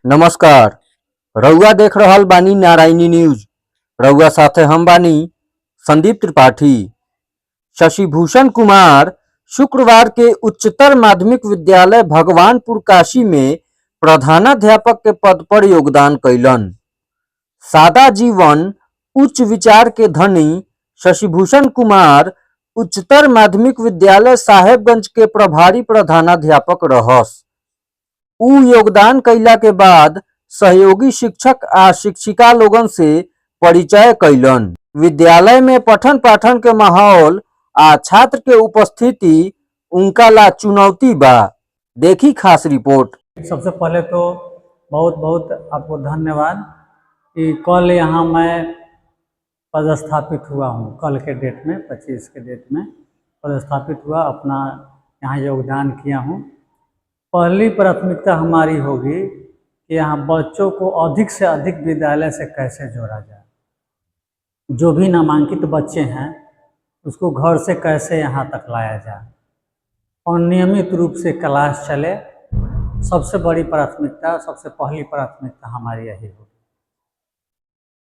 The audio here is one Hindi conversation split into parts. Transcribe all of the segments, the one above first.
नमस्कार। रउआ देख रहल बानी नारायणी न्यूज। रउआ साथे हम बानी संदीप त्रिपाठी। शशिभूषण कुमार शुक्रवार के उच्चतर माध्यमिक विद्यालय भगवानपुर काशी में प्रधानाध्यापक के पद पर योगदान कैलन। सादा जीवन उच्च विचार के धनी शशिभूषण कुमार उच्चतर माध्यमिक विद्यालय साहेबगंज के प्रभारी प्रधानाध्यापक रहस। उ योगदान कैला के बाद सहयोगी शिक्षक आ शिक्षिका लोगन से परिचय कैलन। विद्यालय में पठन पाठन के माहौल आ छात्र के उपस्थिति उनका ला चुनौती बा। देखी खास रिपोर्ट। सबसे पहले तो बहुत बहुत आपको धन्यवाद कि कल यहाँ मैं पदस्थापित हुआ हूँ। कल के डेट में 25 के डेट में पदस्थापित हुआ, अपना यहाँ योगदान किया हूँ। पहली प्राथमिकता हमारी होगी कि यहाँ बच्चों को अधिक से अधिक विद्यालय से कैसे जोड़ा जाए। जो भी नामांकित बच्चे हैं उसको घर से कैसे यहाँ तक लाया जाए और नियमित रूप से क्लास चले। सबसे बड़ी प्राथमिकता, सबसे पहली प्राथमिकता हमारी यही होगी।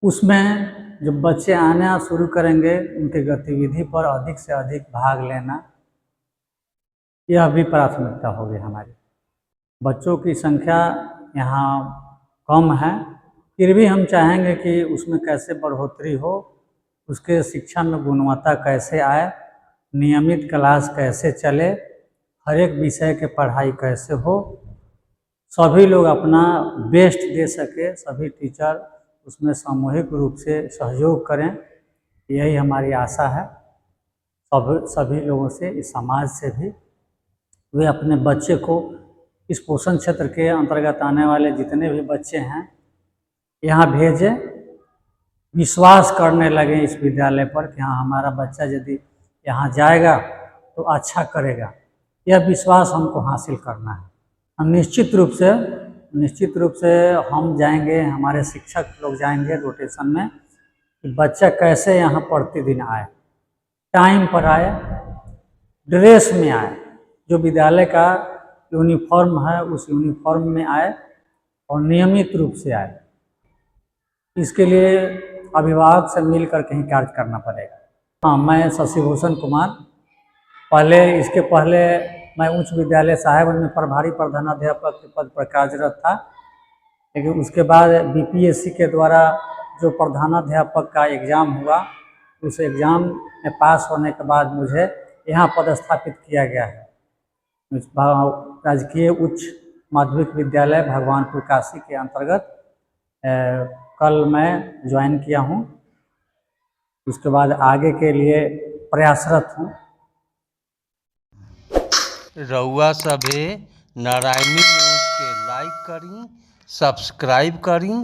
उसमें जब बच्चे आना शुरू करेंगे उनके गतिविधि पर अधिक से अधिक भाग लेना, यह भी प्राथमिकता होगी हमारी। बच्चों की संख्या यहाँ कम है, फिर भी हम चाहेंगे कि उसमें कैसे बढ़ोतरी हो, उसके शिक्षा में गुणवत्ता कैसे आए, नियमित क्लास कैसे चले, हर एक विषय के पढ़ाई कैसे हो, सभी लोग अपना बेस्ट दे सके, सभी टीचर उसमें सामूहिक रूप से सहयोग करें, यही हमारी आशा है। सभी लोगों से, इस समाज से भी, वे अपने बच्चे को इस पोषण क्षेत्र के अंतर्गत आने वाले जितने भी बच्चे हैं यहाँ भेजें, विश्वास करने लगे इस विद्यालय पर कि हाँ हमारा बच्चा यदि यहाँ जाएगा तो अच्छा करेगा। यह विश्वास हमको हासिल करना है। हम निश्चित रूप से हम जाएंगे, हमारे शिक्षक लोग जाएंगे रोटेशन में कि बच्चा कैसे यहाँ प्रतिदिन आए, टाइम पर आए, ड्रेस में आए, जो विद्यालय का यूनिफॉर्म है उस यूनिफॉर्म में आए और नियमित रूप से आए। इसके लिए अभिभावक से मिल कर कहीं कार्य करना पड़ेगा। हाँ, मैं शशिभूषण कुमार इसके पहले मैं उच्च विद्यालय साहेबगंज में प्रभारी प्रधानाध्यापक के पद पर कार्यरत था, लेकिन उसके बाद बीपीएससी के द्वारा जो प्रधानाध्यापक का एग्ज़ाम हुआ, उस एग्ज़ाम में पास होने के बाद मुझे यहाँ पदस्थापित किया गया है। राजकीय उच्च माध्यमिक विद्यालय भगवानपुर काशी के अंतर्गत कल मैं ज्वाइन किया हूँ। उसके बाद आगे के लिए प्रयासरत हूँ। रउआ सभे नारायणी न्यूज के लाइक करी, सब्सक्राइब करी।